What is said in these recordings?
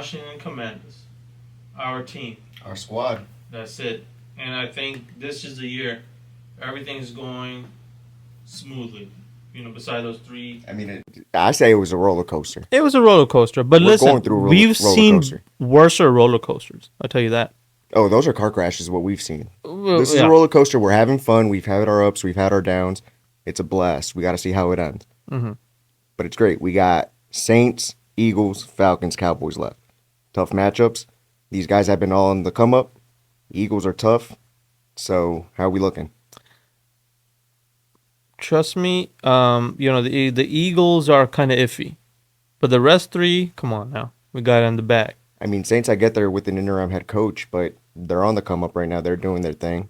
Washington Commanders, our team. Our squad. That's it. And I think this is the year everything's going smoothly. Beside those three. I mean, I say it was a roller coaster. It was a roller coaster, but We're listen, going through a we've roller seen coaster. worse roller coasters. I'll tell you that. Oh, those are car crashes. What we've seen. Well, This is yeah. a roller coaster. We're having fun. We've had our ups. We've had our downs. It's a blast. We got to see how it ends. Mm-hmm. But it's great. We got Saints, Eagles, Falcons, Cowboys left. Tough matchups. These guys have been all on the come up. Eagles are tough. So how are we looking? Trust me, the Eagles are kind of iffy, but the rest three, come on now, we got it in the bag. I mean, Saints, I get there with an interim head coach, but they're on the come up right now. They're doing their thing.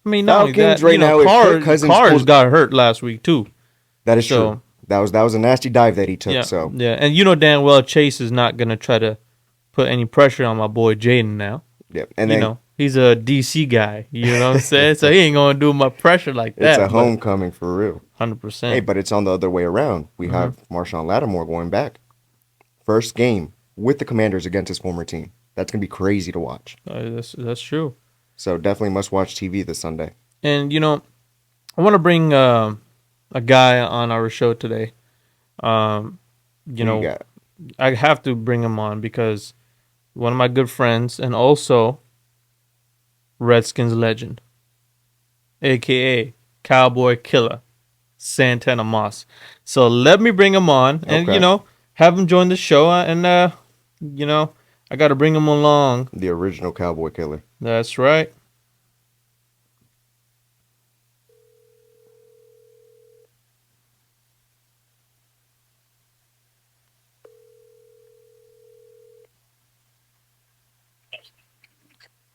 I mean, not only Falcons that, right now, if Kirk Cousins Cars got hurt last week too. That is So, true. That was a nasty dive that he took. Yeah, So yeah, and you know damn well Chase is not gonna try to put any pressure on my boy Jayden now. yeah, and then He's a DC guy. You know what I'm saying? So he ain't gonna do my pressure like that. it's a homecoming for real. 100%. Hey, but it's on the other way around. We have Marshawn Lattimore going back. First game with the Commanders against his former team. That's gonna be crazy to watch. That's true. So definitely must watch TV this Sunday. And I want to bring a guy on our show today. Um, Who you got? I have to bring him on because one of my good friends and also Redskins legend, aka Cowboy Killer, Santana Moss. So let me bring him on and Okay. have him join the show and I got to bring him along. The original Cowboy Killer. That's right.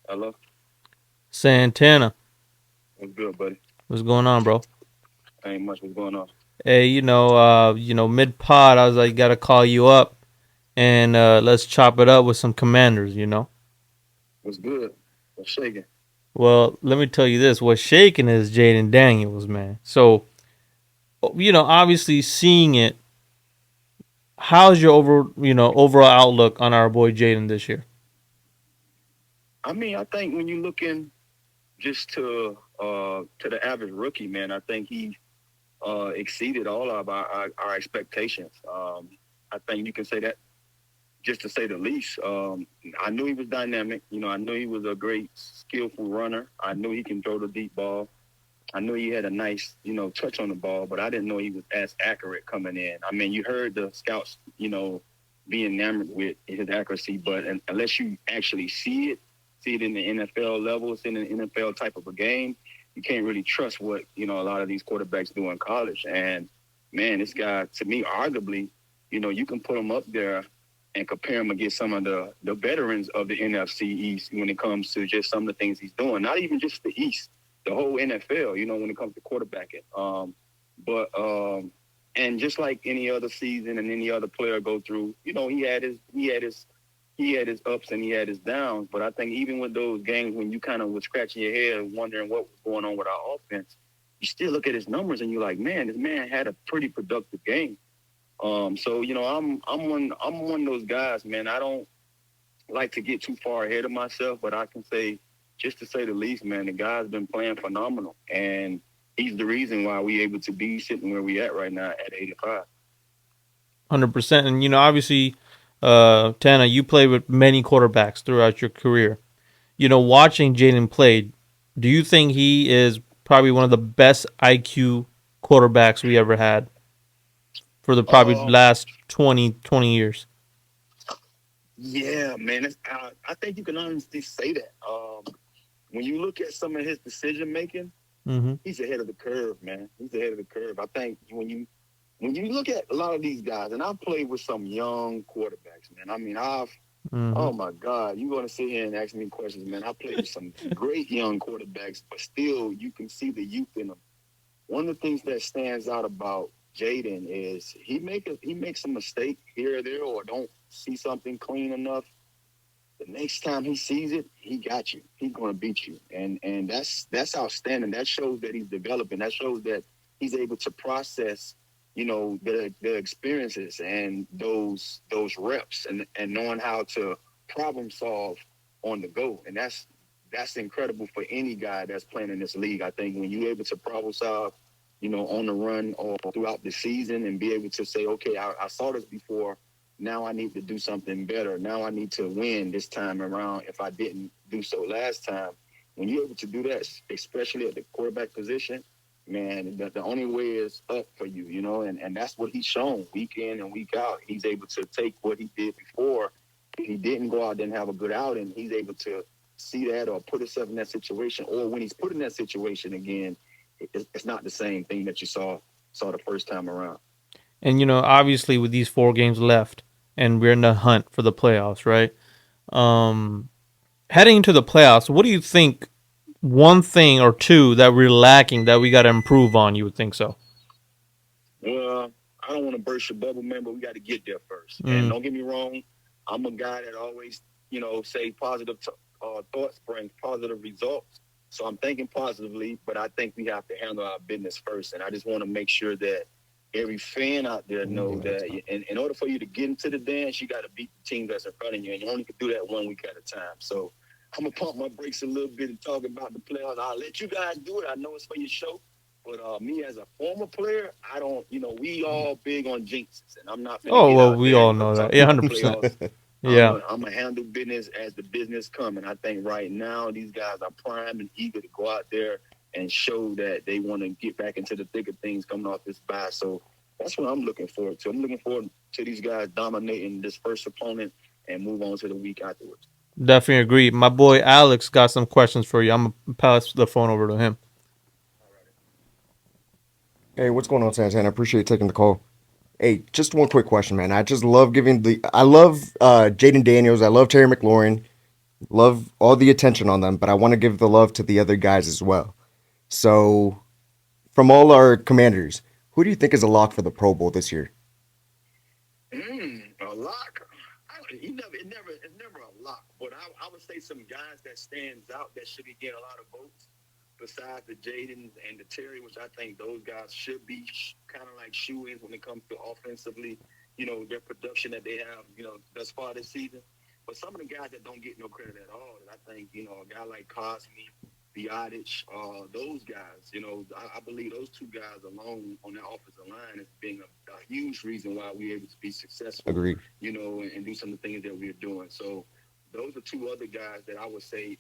Hello. Santana, What's good, buddy? what's going on, bro? Ain't much. What's going on? Hey, mid pod, I was like, gotta call you up and let's chop it up with some commanders. What's good? What's shaking? Well, let me tell you this: what's shaking is Jayden Daniels, man. So, obviously seeing it, how's your overall outlook on our boy Jayden this year? I mean, I think when you're looking just to the average rookie, man, I think he exceeded all of our expectations. I think you can say that just to say the least. I knew he was dynamic. I knew he was a great, skillful runner. I knew he can throw the deep ball. I knew he had a nice, touch on the ball, but I didn't know he was as accurate coming in. I mean, you heard the scouts, be enamored with his accuracy, but unless you actually see it in the NFL level, it's in an NFL type of a game, you can't really trust what, a lot of these quarterbacks do in college. And, man, this guy, to me, arguably, you can put him up there and compare him against some of the veterans of the NFC East when it comes to just some of the things he's doing. Not even just the East, the whole NFL, when it comes to quarterbacking. And just like any other season and any other player go through, he had his ups and he had his downs. But I think even with those games when you kind of was scratching your head and wondering what was going on with our offense, you still look at his numbers and you're like, man, this man had a pretty productive game. So I'm one of those guys, man. I don't like to get too far ahead of myself, but I can say, just to say the least, man, the guy's been playing phenomenal, and he's the reason why we able to be sitting where we at right now at 85. 100%. And obviously, Tana, you played with many quarterbacks throughout your career. Watching Jayden play, do you think he is probably one of the best IQ quarterbacks we ever had for the probably last 20 years? Yeah, man. I think you can honestly say that. When you look at some of his decision making, he's ahead of the curve, man. He's ahead of the curve. I think when you look at a lot of these guys, and I've played with some young quarterbacks, man. I mean, oh my God, you're gonna sit here and ask me questions, man. I played with some great young quarterbacks, but still, you can see the youth in them. One of the things that stands out about Jayden is he makes a mistake here or there, or don't see something clean enough. The next time he sees it, he got you. He's gonna beat you, and that's outstanding. That shows that he's developing. That shows that he's able to process the experiences and those reps and knowing how to problem solve on the go. And that's incredible for any guy that's playing in this league. I think when you're able to problem solve, on the run or throughout the season and be able to say, okay, I saw this before. Now I need to do something better. Now I need to win this time around if I didn't do so last time. When you're able to do that, especially at the quarterback position, man, the only way is up for you, and that's what he's shown week in and week out. He's able to take what he did before. He didn't go out and have a good outing. He's able to see that or put himself in that situation. Or when he's put in that situation again, it's not the same thing that you saw the first time around. And obviously with these 4 games left, and we're in the hunt for the playoffs, right? Um, Heading into the playoffs, what do you think? One thing or two that we're lacking that we got to improve on? You would think so. Well, I don't want to burst your bubble, man, but we got to get there first. And Mm. don't get me wrong, I'm a guy that always, say positive thoughts bring positive results. So I'm thinking positively, but I think we have to handle our business first. And I just want to make sure that every fan out there know that in order for you to get into the dance, you got to beat the team that's in front of you, and you only can do that one week at a time. So I'm gonna pump my brakes a little bit and talk about the playoffs. I'll let you guys do it. I know it's for your show, but me as a former player, I don't. We all big on jinxes, and I'm not gonna Oh get well, out we there all and go know that. talk Yeah, about the 100%. playoffs. Yeah, I'm a handle business as the business come, and I think right now these guys are primed and eager to go out there and show that they want to get back into the thick of things coming off this bye. So that's what I'm looking forward to. I'm looking forward to these guys dominating this first opponent and move on to the week afterwards. definitely agree. My boy Alex got some questions for you. I'm gonna pass the phone over to him. Hey, what's going on, Santana? I appreciate you taking the call. Hey, just one quick question, man. I just love I love Jayden Daniels. I love Terry McLaurin. Love all the attention on them, but I want to give the love to the other guys as well. So, from all our commanders, who do you think is a lock for the Pro Bowl this year? A lock. It's never a lock. But I would say some guys that stands out that should be getting a lot of votes. Besides the Jaydens and the Terry, which I think those guys should be kind of like shoe-ins when it comes to offensively, their production that they have, thus far this season. But some of the guys that don't get no credit at all, and I think, a guy like Cosme, Biotic, those guys, I believe those two guys alone on that offensive line is being a huge reason why we're able to be successful, Agreed. and do some of the things that we're doing. So those are two other guys that I would say,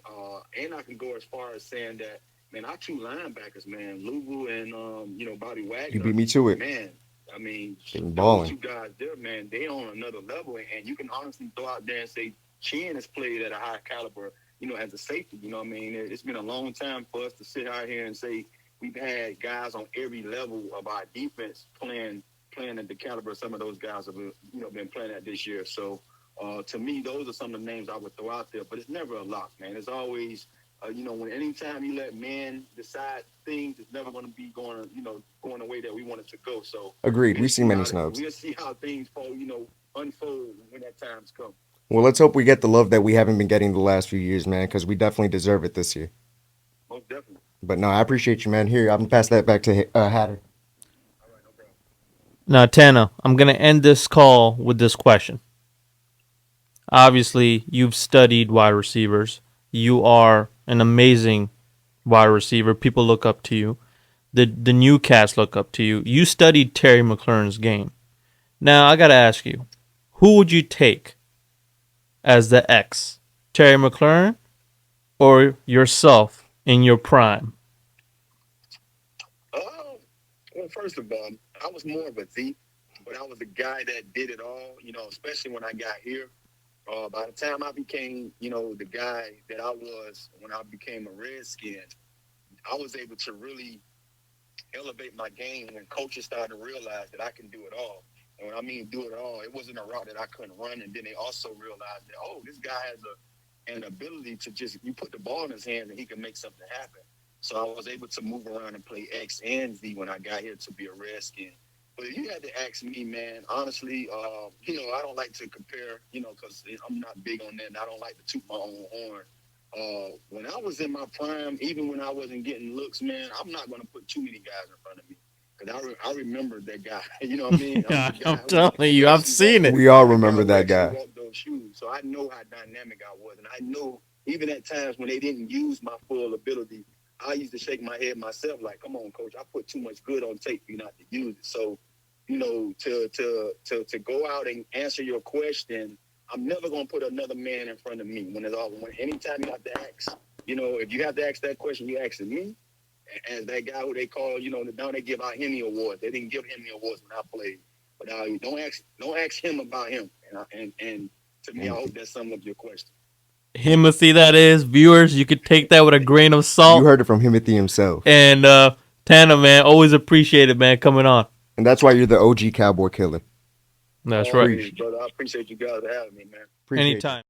and I can go as far as saying that, man, our two linebackers, man, Luvu and Bobby You Wagner, beat me to it. man. I mean, Been those balling. two guys there, man, they on another level, and you can honestly go out there and say Chin has played at a high caliber, as a safety. You know what I mean? It's been a long time for us to sit out here and say we've had guys on every level of our defense playing at the caliber some of those guys have been playing at this year. So to me, those are some of the names I would throw out there. But it's never a lock, man. It's always when anytime you let men decide things, it's never going to be going the way that we want it to go. So Agreed. We've seen many snubs. we'll see how things unfold when that time's come. Well, let's hope we get the love that we haven't been getting the last few years, man, because we definitely deserve it this year. Most definitely. But no, I appreciate you, man. Here, I'm gonna pass that back to Hatter. All right, no problem. Now, Tana, I'm gonna end this call with this question. Obviously, you've studied wide receivers. You are an amazing wide receiver. People look up to you. The new cats look up to you. You studied Terry McLaurin's game. Now I gotta ask you, who would you take as the X? Terry McLaurin or yourself in your prime? Oh, well, first of all, I was more of a Z, but I was a guy that did it all, especially when I got here. By the time I became, the guy that I was when I became a Redskin, I was able to really elevate my game when coaches started to realize that I can do it all. And when I mean do it all, it wasn't a route that I couldn't run. And then they also realized that, oh, this guy has an ability to just, you put the ball in his hands and he can make something happen. So I was able to move around and play X and Z when I got here to be a Redskin. But if you had to ask me, man, honestly, I don't like to compare, because I'm not big on that. And I don't like to toot my own horn. When I was in my prime, even when I wasn't getting looks, man, I'm not going to put too many guys in front of me Because I remember that guy. You know what I mean? I'm the guy I'm telling you, I've seen it. We all I'm the remember who that actually guy. walked those shoes. So I know how dynamic I was. And I know even at times when they didn't use my full ability, I used to shake my head myself like, come on, coach, I put too much good on tape for you not to use it. So, you know, to go out and answer your question, I'm never gonna put another man in front of me when anytime you have to ask, you know, if you have to ask that question, you asking me as that guy who they call, you know, now they give out Hemi Awards. They didn't give Hemi Awards when I played. But don't ask him about him. And to me, I hope that sums up your question. Himothy, that is. Viewers, you could take that with a grain of You salt. heard it from Himothy himself. And Tana, man, always appreciate it, man, coming on. And that's why you're the OG cowboy killer. That's right. Brother, I appreciate you guys having me, man. Appreciate you. Anytime.